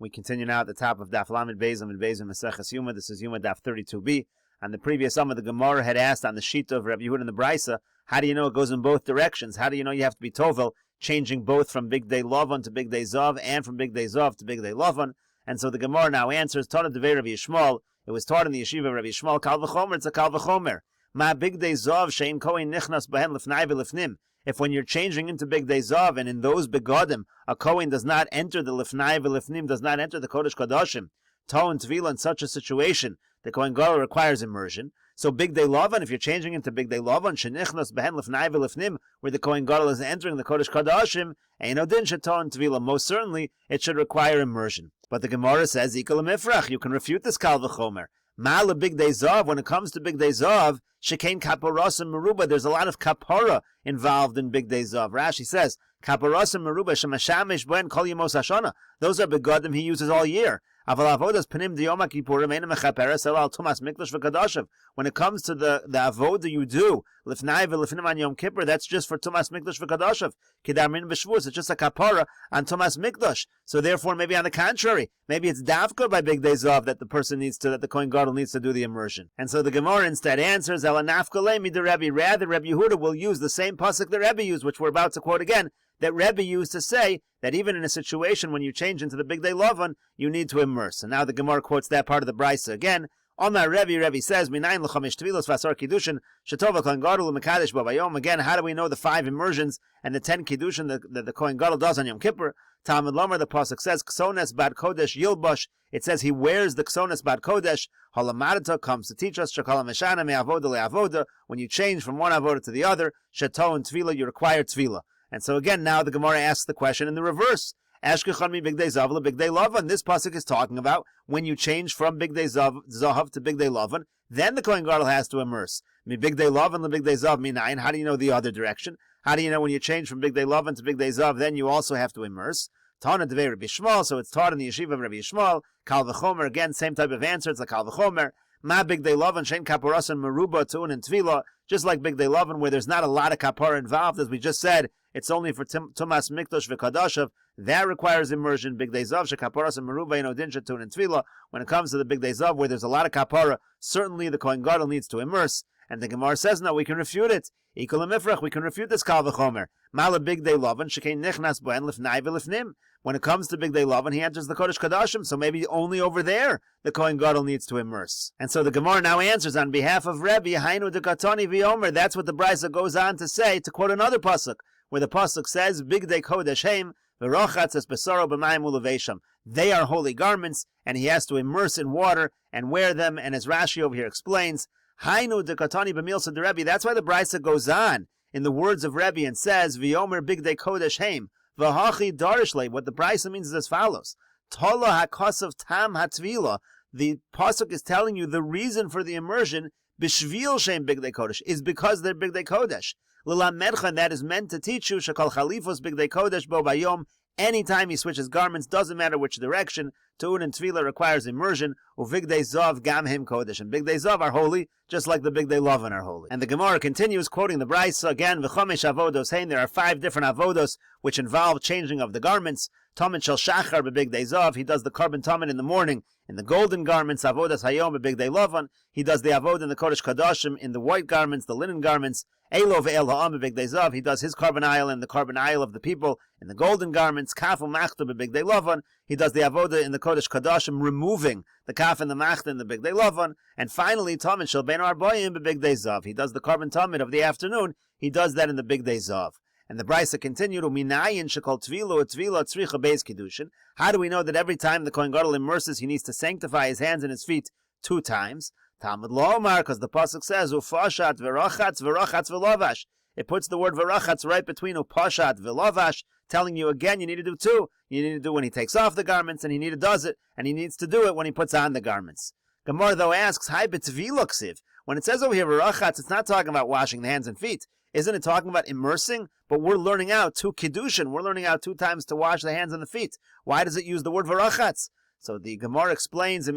We continue now at the top of Daf Lamed Beis and Meseches Yoma. This is Yoma Daf 32b. On the previous Amma, the Gemara had asked on the sheet of Rabbi Yehuda and the Brisa, how do you know it goes in both directions? How do you know you have to be Tovel, changing both from Big Day Lavan to Big Day Zav and from Big Day Zav to Big Day Lavan? And so the Gemara now answers, Tana Devei Rabbi Yishmael. It was taught in the yeshiva of Rabbi Yishmael, Kal V'chomer, it's a Kal V'chomer. Ma Big Day Zav, Shein Kohen Nichnas Behen Lefnai V'Lefnim. If when you're changing into Big Day Zav, and in those begodim, a Kohen does not enter the Lefnai V'Lefnim, does not enter the Kodesh Kodashim, Toh and Tvila, in such a situation, the Kohen Gadol requires immersion. So Big Day Lavan, if you're changing into Big Day Lavan, Shenichnas Behen Lefnai V'Lefnim, where the Kohen Gadol is entering the Kodesh Kodashim, Eino Din Shetoh and Tvila, most certainly it should require immersion. But the Gemara says, Ikal Mifrach, you can refute this Kal V'chomer. Ma'ala Big Day Zav, when it comes to Big Day Zav, Shekain Kaparas and Meruba, there's a lot of Kapara involved in Big Day Zav. Rashi says, Kaparas and Meruba, Shemashamish Buen Kol Yemos Hashana. Those are begodim he uses all year. Aval avodas panim diyoma kippurim eina mechaperes elal tumas mikdash v'kadashav. When it comes to the avodah you do, lifnai v'lifnim an Yom Kippur, that's just for tumas mikdash v'kadashav. Kidamin b'shvus, it's just a kapara on tumas mikdash. So therefore, maybe on the contrary, maybe it's dafka by Big Day Zav that the person needs to, that the Kohen Gadol needs to do the immersion. And so the Gemara instead answers, Ela nafka le'mi de Rebbe. Rather, Rebbe Yehuda will use the same pasuk that Rebbe used, which we're about to quote again, that Rebbe used to say that even in a situation when you change into the Big Day Lavan, you need to immerse. And now the Gemara quotes that part of the Brisa again. Omar Rebbe says, Minayin l'chamish tvilos v'asar kiddushin, shetova kohen gadol u'mekadesh bo bayom. Again, how do we know the 5 immersions and the 10 kiddushin that the Kohen Gadol does on Yom Kippur? Talmud Lomer, the pasuk says, Ksones bad kodesh yilbosh. It says he wears the Ksones bad kodesh. Halamadata comes to teach us, shekala meshana me avoda le'avoda. When you change from one avoda to the other, sheto and tvila, you require tvila. And so again, now the Gemara asks the question in the reverse. Ashkechan mi Big Day Zav le Big Day Lavan. This pasuk is talking about when you change from Big Day Zav to Big Day Lavan, then the Kohen Gadol has to immerse. Mi Big Day Lavan le Big Day Zav minayin. How do you know the other direction? How do you know when you change from Big Day Lavan to Big Day Zav, then you also have to immerse? Tana Devei Rabbi Yishmael, so it's taught in the yeshiva of Rabbi Yishmael. Kal V'chomer, again, same type of answer. It's like Kal V'chomer. Ma Big Day Lavan, Shein Kaparas and Meruba, Tu'un and Tvila. Just like Big Day Lavan, where there's not a lot of kapara involved, as we just said, it's only for Tumas Mikdash v'Kadashav. That requires immersion. Big Day Zav, Shekaparas and Meruba, Din Shetun and Tvila. When it comes to the Big Day Zav, where there's a lot of kapara, certainly the Kohen Gadol needs to immerse. And the Gemara says, no, we can refute it. Ikol Mifrach, we can refute this Kal V'chomer. Mala Big Day Lavan, Shekain Nichnas Boen Lifnai V'Lifnim. When it comes to Big Day Lavan, he enters the Kodesh Kodashim, so maybe only over there the Kohen Gadol needs to immerse. And so the Gemara now answers on behalf of Rebbe, Hainu de Katani V'Yomer. That's what the Brisa goes on to say, to quote another pasuk, where the pasuk says, Big Day Kodesh Heim, V'rochatz es besaro b'mayim ulevesham. They are holy garments, and he has to immerse in water and wear them. And as Rashi over here explains, Hainu de Katani b'milsa de Rebbe. That's why the Brisa goes on in the words of Rebbe and says, V'yomer Big Day Kodesh Heim. V'hachi darishle. What the Brisa means is as follows. Tola hakasav tam hatvila. The pasuk is telling you the reason for the immersion, b'shvil shem Big Day Kodesh, is because they're Big Day Kodesh. L'lamedcha, that is meant to teach you, shekal chalifos Big Day Kodesh bo bayom. Anytime he switches garments, doesn't matter which direction, Tu'un and Tvila requires immersion, Big Day Zav gam him Kodesh. And Big Day Zav are holy, just like the Big Day Lavan are holy. And the Gemara continues, quoting the Brisa again, V'chomesh avodos hein, there are 5 different avodos which involve changing of the garments. Tamin shel shachar b'Big Day Zav, he does the carbon tamin in the morning in the golden garments. Avodas hayom b'Big Day Lavan, he does the avod in the Kodesh Kodashim in the white garments, the linen garments. Elo ve'el ha'am b'Big Day Zav, he does his carbon aisle and the carbon aisle of the people in the golden garments. Kaf u'machta b'Big Day Lavan, he does the avoda in the Kodesh Kodashim, removing the kaf and the machta in the Big Day Lavan. And finally, Tamin shel ben arboyim b'Big Day Zav, he does the carbon tamid of the afternoon, he does that in the Big Day Zav. And the Brisa continued, Uminayin shekol tvila utvila tzricha beis kiddushin. How do we know that every time the Kohen Gadol immerses, he needs to sanctify his hands and his feet 2 times? Talmud Lomar, because the pasuk says, Ufashat v'rachatz v'rachatz v'lavash. It puts the word v'rachatz right between upashat v'lavash, telling you again you need to do 2. You need to do when he takes off the garments, and he does it, and he needs to do it when he puts on the garments. Gemara though asks, Hai b'tviluksiv. When it says over here v'rachatz, it's not talking about washing the hands and feet. Isn't it talking about immersing? But we're learning out 2 kiddushin. We're learning out 2 times to wash the hands and the feet. Why does it use the word v'rachatz? So the Gemara explains, if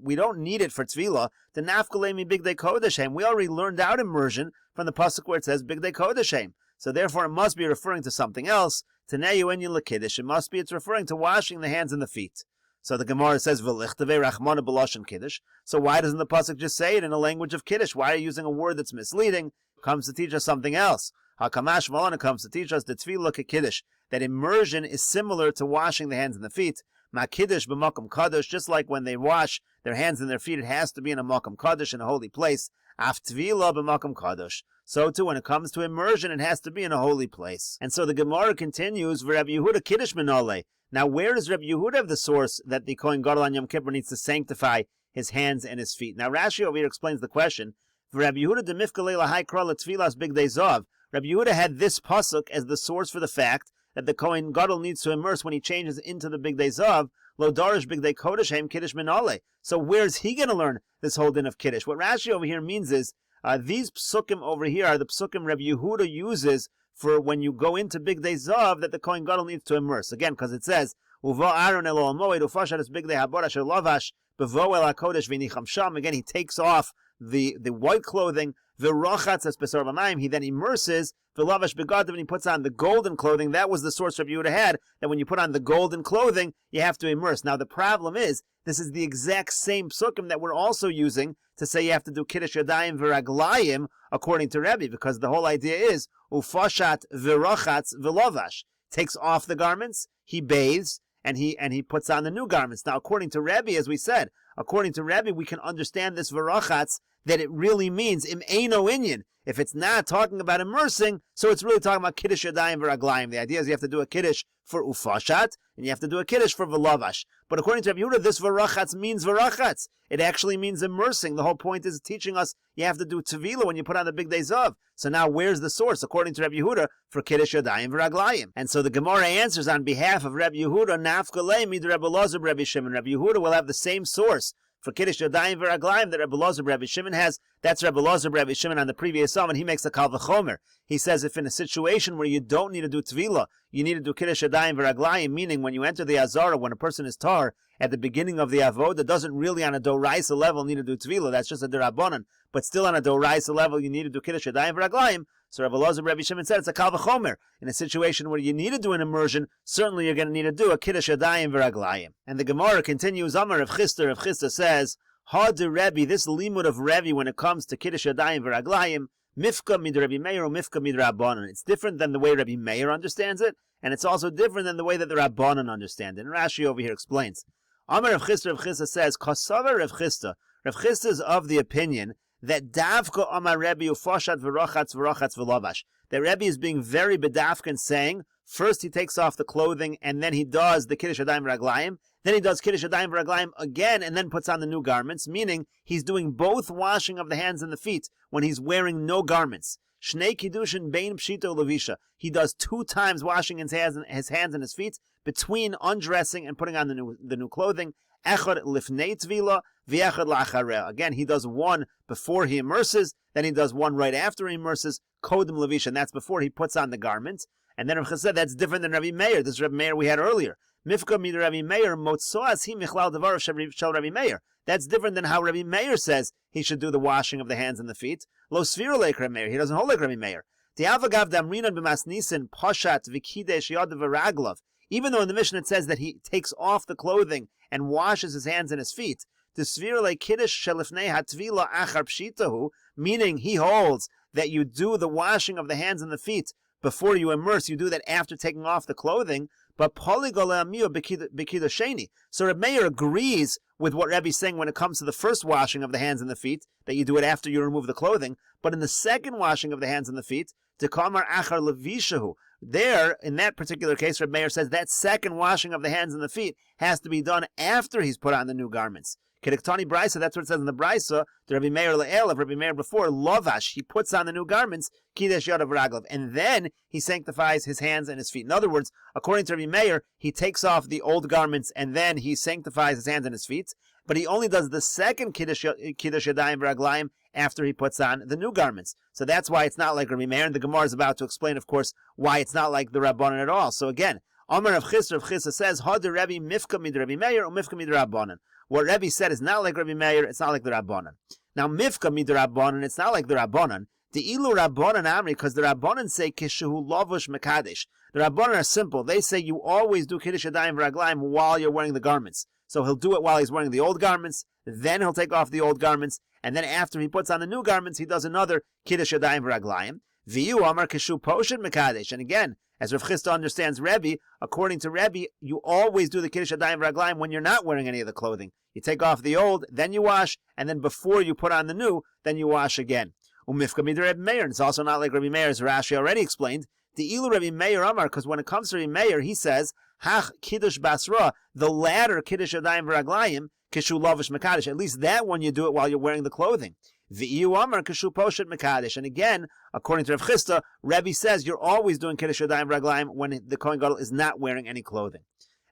we don't need it for tvila, then nafkalemi Big Day Kodesh Heim. We already learned out immersion from the pasuk where it says Big Day Kodesh Heim. So therefore it must be referring to something else. Taneyu in Kiddush. It must be, it's referring to washing the hands and the feet. So the Gemara says, V'lichtavei rachmana b'lashon Kiddush. So why doesn't the pasuk just say it in a language of Kiddush? Why are you using a word that's misleading? It comes to teach us something else. Hakamash Malana comes to teach us the tefillah kiddush, that immersion is similar to washing the hands and the feet. Ma kiddush b'makom kadosh, just like when they wash their hands and their feet, it has to be in a makom kadosh, in a holy place. Af tefillah b'makom kadosh. So too, when it comes to immersion, it has to be in a holy place. And so the Gemara continues, Rabbi Yehuda kiddush minole. Now, where does Rabbi Yehuda have the source that the Kohen Gadol on Yom Kippur needs to sanctify his hands and his feet? Now, Rashi over here explains the question. Rabbi Yehuda demifka leila haikra letfilas big day zav. Rabbi Yehuda had this pasuk as the source for the fact that the Kohen Gadol needs to immerse when he changes into the big day zav. Lo darish big day kodesh haim kiddush minale. So where's he going to learn this whole din of kiddush? What Rashi over here means is these psukim over here are the psukim Rabbi Yehuda uses for when you go into big day zav that the Kohen Gadol needs to immerse. Again, because it says uva Aaron el moed ufashat es big day habor asher lavash bevo el hakodesh v'nicham sham. Again, he takes off the white clothing. V'rochatz es besar b'mayim. He then immerses v'lavash begadav, and he puts on the golden clothing. That was the source Rabbi Yehuda had, that when you put on the golden clothing, you have to immerse. Now the problem is, this is the exact same psukim that we're also using to say you have to do kiddush yadayim v'raglayim according to Rebbe, because the whole idea is ufashat v'rochatz v'lavash. Takes off the garments, he bathes, and he puts on the new garments. Now according to Rebbe, as we said, according to Rebbe, we can understand this v'rochatz that it really means im eino inyan. If it's not talking about immersing, so it's really talking about kiddush yadayim v'raglayim. The idea is you have to do a kiddush for ufashat, and you have to do a kiddush for v'lavash. But according to Rabbi Yehuda, this v'rachatz means v'rachatz. It actually means immersing. The whole point is teaching us you have to do tevilah when you put on the big day zav. So now where's the source, according to Rabbi Yehuda, for kiddush yadayim v'raglayim? And so the Gemara answers on behalf of Rabbi Yehuda, nafka lei mid Rabbi Elazar Rabbi Shimon. Rabbi Yehuda will have the same source for kiddush yadayim v'raglayim that Rabbi Elazar Rabbi Shimon has. That's Rabbi Elazar Rabbi Shimon on the previous psalm, and he makes a kal v'chomer. He says if in a situation where you don't need to do tevilah, you need to do kiddush yadayim v'raglayim, meaning when you enter the azara, when a person is tar at the beginning of the avodah, doesn't really on a doraisa level need to do tevilah. That's just a derabanan. But still on a doraisa level, you need to do kiddush yadayim v'raglayim. So Rabbi Elazar Rabbi Shimon said it's a kal v'chomer. In a situation where you need to do an immersion, certainly you're going to need to do a kiddush yadayim v'raglayim. And the Gemara continues, Amar Rav Chisda says, Ha de Rebbe, this limud of Rebbe when it comes to kiddush yadayim v'raglayim, mifka mid Rabbi Meir or mifka mid Rabbanan. It's different than the way Rabbi Meir understands it, and it's also different than the way that the Rabbanan understand it. And Rashi over here explains. Amar Rav Chisda says, Kasava Rav Chisda. Rav Chisda is of the opinion that davka Amar Rebbe ufashat v'rochatz v'lavash. That Rebbe is being very bedafkan, saying first he takes off the clothing and then he does the kiddush yadayim v'raglayim. Then he does kiddush yadayim v'raglayim again and then puts on the new garments, meaning he's doing both washing of the hands and the feet when he's wearing no garments. Shnei kiddushin bein pshito levisha. He does 2 times washing his hands and his feet between undressing and putting on the new clothing. Echad lifnei tvila v'echad la'achareh. Again, he does one before he immerses, then he does one right after he immerses. Kodem levisha, and that's before he puts on the garments. And then Rav Chisda said that's different than Rabbi Meir. This is Rabbi Meir we had earlier. Mifka mid Rabbi Meir motzoas hi michlal devar shel Rabbi Meir. That's different than how Rabbi Meir says he should do the washing of the hands and the feet. Lo sfira like Rabbi Meir. He doesn't hold like Rabbi Meir. Tiavagav damrinan b'masnisin pashat v'kidesh yad v'raglav. Even though in the Mishnah it says that he takes off the clothing and washes his hands and his feet, the sfira like kiddush shelifnei hatvila achar pshitahu, meaning he holds that you do the washing of the hands and the feet before you immerse. You do that after taking off the clothing. But sheni. So Reb Meir agrees with what Rebbe is saying when it comes to the first washing of the hands and the feet, that you do it after you remove the clothing. But in the second washing of the hands and the feet, tekamar achar levishahu. There, in that particular case, Reb Meir says that second washing of the hands and the feet has to be done after he's put on the new garments. Kedektani Brisa, that's what it says in the Brisa, the Rabbi Meir Le'el of Rabbi Meir before, Lovash, he puts on the new garments, Kidesh Yadav Raglav, and then he sanctifies his hands and his feet. In other words, according to Rabbi Meir, he takes off the old garments and then he sanctifies his hands and his feet, but he only does the second Kiddush Yadayim V'Raglayim after he puts on the new garments. So that's why it's not like Rabbi Meir, and the Gemara is about to explain, of course, why it's not like the Rabbanan at all. So again, Amar of Chisda says, Hada Rebbe Mifka Mid Rabbi Meir or Mifka Mid Rabbanan. What Rebbe said is not like Rabbi Meir, it's not like the Rabbanan. Now, Mifka Mid Rabbanan, it's not like the Rabbanan. The ilu rabbanan amri, because the rabbanan say kishehu lavush mekadesh. The rabbanan are simple. They say you always do kiddush yadayim v'raglayim while you're wearing the garments. So he'll do it while he's wearing the old garments, then he'll take off the old garments, and then after he puts on the new garments, he does another kiddush yadayim v'raglayim. V'yu amar kishu poshet mekadesh. And again, as Rav Chisda understands Rebbe, according to Rebbe, you always do the kiddush yadayim v'raglayim when you're not wearing any of the clothing. You take off the old, then you wash, and then before you put on the new, then you wash again. Umifka midar Rebbe Meir, and it's also not like Rebbe Meir, as Rashi already explained. The ilu Rebbe Meir Amar, because when it comes to Rebbe Meir, he says, Hach kiddush basra, the latter kiddush yadayim v'raglayim, kishu lavish mekadesh. At least that one you do it while you're wearing the clothing. V'iyu Amar kishu poshet mekadesh. And again, according to Rav Chisda, Rebbe says you're always doing kiddush yadayim v'raglayim when the Kohen Gadol is not wearing any clothing.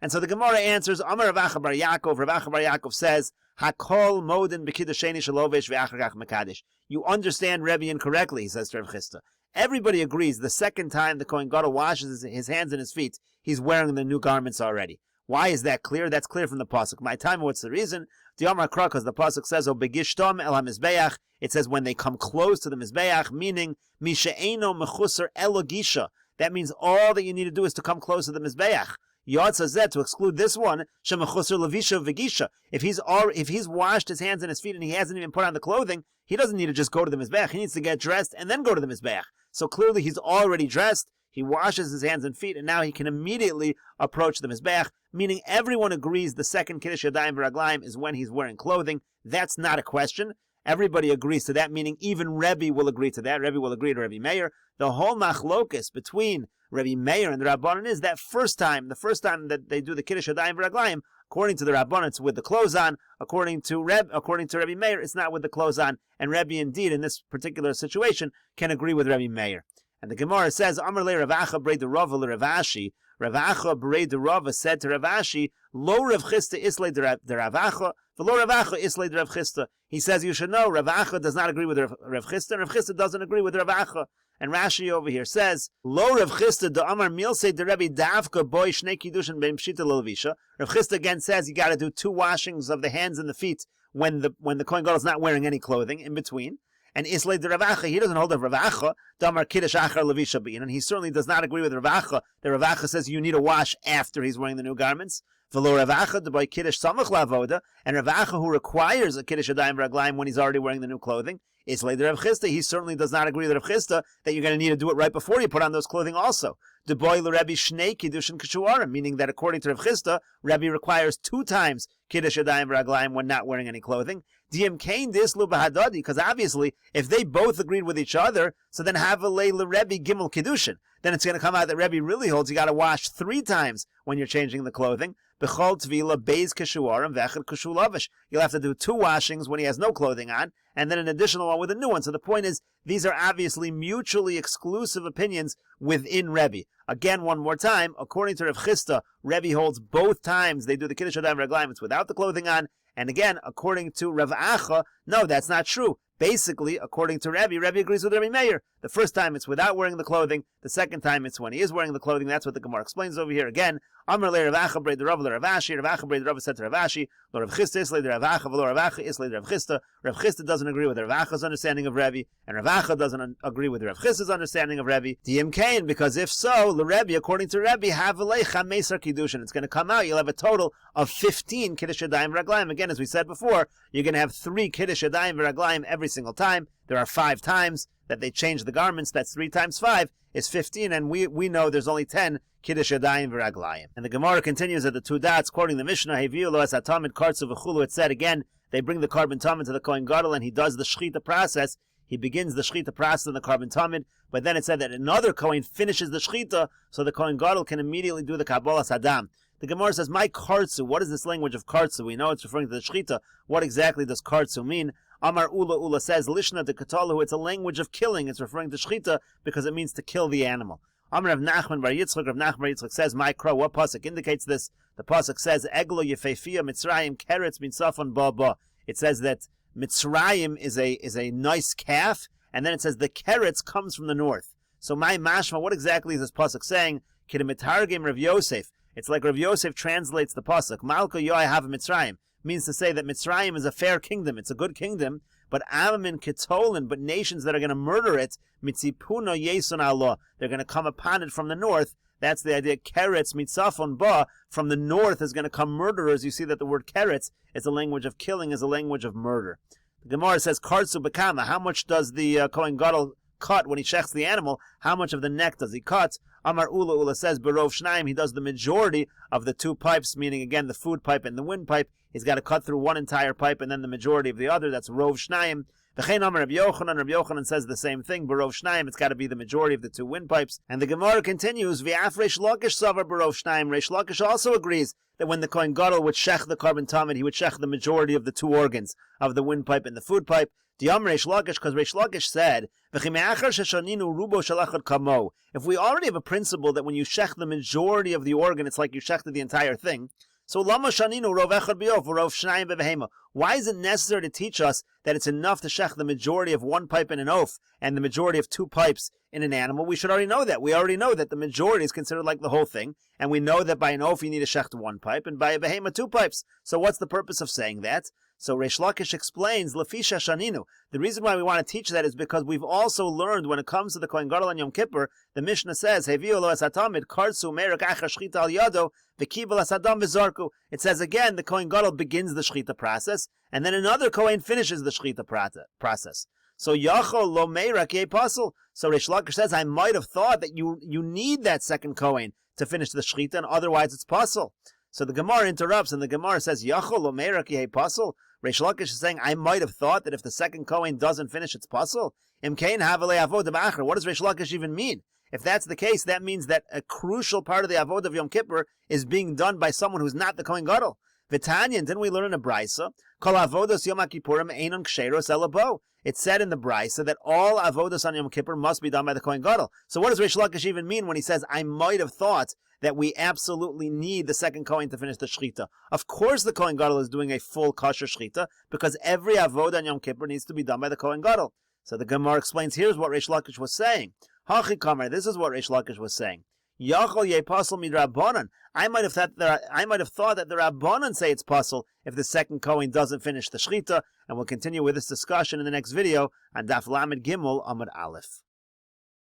And so the Gemara answers, Amar Rav Acha bar Yaakov. Rav Acha bar Yaakov says, Hakol modin b'kiddusheni shalovesh v'achar kach mekadesh. You understand Rebbe incorrectly, he says to Rav Chisda. Everybody agrees the second time the Kohen Gadol washes his hands and his feet, he's wearing the new garments already. Why is that clear? That's clear from the pasuk. My time, what's the reason? The Amar Kra, because the pasuk says, "O begishtom el hamizbeach." It says when they come close to the mizbeach, meaning mishe'eno mechusar elogisha. That means all that you need to do is to come close to the mizbeach. Yod says that to exclude this one, shemachusar levisha v'gisha. If he's washed his hands and his feet and he hasn't even put on the clothing, he doesn't need to just go to the mizbeach. He needs to get dressed and then go to the mizbeach. So clearly he's already dressed. He washes his hands and feet, and now he can immediately approach the mizbeach, meaning everyone agrees the second kiddush yadayim v'raglayim is when he's wearing clothing. That's not a question. Everybody agrees to that, meaning even Rebbe will agree to that. Rebbe will agree to Rebbe Meir. The whole machlokus between Rebbe Meir and the Rabbanan is that the first time that they do the kiddush yadayim v'raglayim, according to the Rabbanan, it's with the clothes on. According to Rebbe Meir, it's not with the clothes on. And Rebbe, indeed, in this particular situation, can agree with Rebbe Meir. And the Gemara says, Amar le Rav Acha brei de Rava le Rav Ashi. Rav Acha brei de Rava said to Rav Ashi, Lo Rav Chisda islay de Rav Acha, v'lo Rav Acha islay de Rav Chisda. He says, you should know, Rav Acha does not agree with Rav Chisda, and Rav Chisda doesn't agree with Rav Acha. And Rashi over here says, Lo Rav Chisda de Amar milsei de Rebbe davka boy shnei kiddushin beim pshita l'levisha. Rav Chisda again says you got to do 2 washings of the hands and the feet when the Kohen Gadol is not wearing any clothing in between. And Islay de Rav Acha, he doesn't hold of Rav Acha, Damar Kiddush Achar Levisha Bein, and he certainly does not agree with Rav Acha, that Rav Acha says you need to wash after he's wearing the new garments. V'lo Rav Acha, the boy Kiddush Samach Lavoda, and Rav Acha who requires a Kiddush Yadayim V'raglayim when he's already wearing the new clothing. Islay de Rav Chisda, he certainly does not agree with Rav Chisda that you're going to need to do it right before you put on those clothing also. The boy Rebbe Shnei Kiddushin Kishuarim, meaning that according to Rav Chisda, Rebbe requires 2 times Kiddush Yadayim V'raglayim when not wearing any clothing. Diem Kain dis lu bahadadi, because obviously, if they both agreed with each other, so then have a Rebbe Gimel Kiddushin. Then it's going to come out that Rebbe really holds you got to wash 3 times when you're changing the clothing. Bechol tvila beis kashuarim v'echad kashulavish. You'll have to do 2 washings when he has no clothing on, and then an additional one with a new one. So the point is, these are obviously mutually exclusive opinions within Rebbe. Again, one more time, according to Rav Chisda, Rebbe holds both times they do the Kiddush Yadayim V'raglayim, it's without the clothing on. And again, according to Rav Acha, no, that's not true. Basically, according to Rebbe, Rebbe agrees with Rebbe Meir. The first time it's without wearing the clothing. The second time it's when he is wearing the clothing. That's what the Gemara explains over here. Again, Amar le Rav Acha brei de Rav le Rav Ashi. Rav Acha brei de Rav said to Rav Ashi, Lo Rav Chisda islay de Rav Acha, v'lo Rav Acha islay de Rav Chisda. Rav Chisda doesn't agree with Rav Acha's understanding of Rebbe, and Rav Acha doesn't agree with Rav Chisda's understanding of Rebbe. Diem Kain, because if so, the Rebbe, according to Rebbe, have a chamesar kiddushin. It's going to come out. You'll have a total of 15 Kiddush Yadayim V'raglayim. Again, as we said before, you're going to have 3 Kiddush Yadayim V'raglayim every single time. There are 5 times that they change the garments. That's 3 times 5 is 15, and we know there's only 10 Kiddush Yadayim V'raglayim. And the Gemara continues at the 2 dots, quoting the Mishnah, Heviu lo es hatamid kartzu v'chulu. It said again, they bring the carbon tamid to the Kohen Gadol, and he does the shchita process. He begins the shchita process in the carbon tamid, but then it said that another Kohen finishes the shchita, so the Kohen Gadol can immediately do the Kabbalah Sadam. The Gemara says, my kartzu, what is this language of kartzu? We know it's referring to the shchita. What exactly does kartzu mean? Amar Ula says, Lishna de Katalahu, it's a language of killing. It's referring to shchita because it means to kill the animal. Amar Rav Nachman bar Yitzchak, Rav Nachman bar Yitzchak says, my crow, what pasuk indicates this? The pasuk says, Eglo Yefefia Mitzrayim Keretz Min Safon Ba Ba. It says that Mitzrayim is a nice calf, and then it says the Keretz comes from the north. So my mashma, what exactly is this pasuk saying? Kidemitargim Rav Yosef. It's like Rav Yosef translates the pasuk. Malko Yoai Have Mitzrayim. Means to say that Mitzrayim is a fair kingdom. It's a good kingdom, but Amamin Ketolin, but nations that are going to murder it, Mitzipuna Yesun Allah, they're going to come upon it from the north. That's the idea. Keretz mitzafon ba, from the north is going to come murderers. You see that the word keretz is a language of killing, is a language of murder. The Gemara says, Kartsu Bekama, how much does the Kohen Gadol cut when he shechs the animal? How much of the neck does he cut? Amar Ula says, Berov Shnaim, he does the majority of the two pipes, meaning again the food pipe and the windpipe. He's got to cut through one entire pipe and then the majority of the other. That's Rov Shnaim. V'chein Amar Rabbi Yochanan says the same thing. Berov Shnaim, it's got to be the majority of the two windpipes. And the Gemara continues, V'af Reish Lakish Savar Berov Shnaim. Reish Lakish also agrees that when the Kohen Gadol would shech the carbon tamid, he would shech the majority of the two organs of the windpipe and the food pipe. Diyam Reish Lakish, because Reish Lakish said, if we already have a principle that when you shech the majority of the organ, it's like you shechted the entire thing, so lama shaninu rov echad b'yof rov shnayim b'behema. Why is it necessary to teach us that it's enough to shech the majority of one pipe in an oaf and the majority of two pipes in an animal? We should already know that. We already know that the majority is considered like the whole thing, and we know that by an oaf you need to shech one pipe, and by a behema two pipes. So what's the purpose of saying that? So Reish Lakish explains, Lefisha Shaninu. The reason why we want to teach that is because we've also learned when it comes to the Kohen Gadol and Yom Kippur, the Mishnah says, Heviu lo es hatamid, kartsu merik achar shchita al yado, v'kibel es hadam v'zarku. It says again, the Kohen Gadol begins the shchita process, and then another Kohen finishes the shchita process. So Yachol lo merak ye pasul. So Reish Lakish says, I might have thought that you need that second Kohen to finish the shchita, and otherwise it's pasul. So the Gemara interrupts, and the Gemara says, Yachol lo merak ye pasul. Reish Lakish is saying, I might have thought that if the second Kohen doesn't finish, it's pasul. Imkain havalei avodah b'achar. What does Reish Lakish even mean? If that's the case, that means that a crucial part of the avodah of Yom Kippur is being done by someone who's not the Kohen Gadol. V'tanyan, didn't we learn in a brisa? Kol avodos Yom Kippurim einon ksheros elabo. It said in the brisa that all avodas on Yom Kippur must be done by the Kohen Gadol. So what does Reish Lakish even mean when he says, I might have thought that we absolutely need the second Kohen to finish the shchita? Of course the Kohen Gadol is doing a full kosher shchita, because every avodah on Yom Kippur needs to be done by the Kohen Gadol. So the Gemara explains, here's what Reish Lakish was saying. Hachi Kamer, this is what Reish Lakish was saying. Yachol ye pasul midrabanan. I might have thought that the Rabbanan say it's pasul if the second Kohen doesn't finish the shchita, and we'll continue with this discussion in the next video on Daf Lamed Gimel Amud Aleph.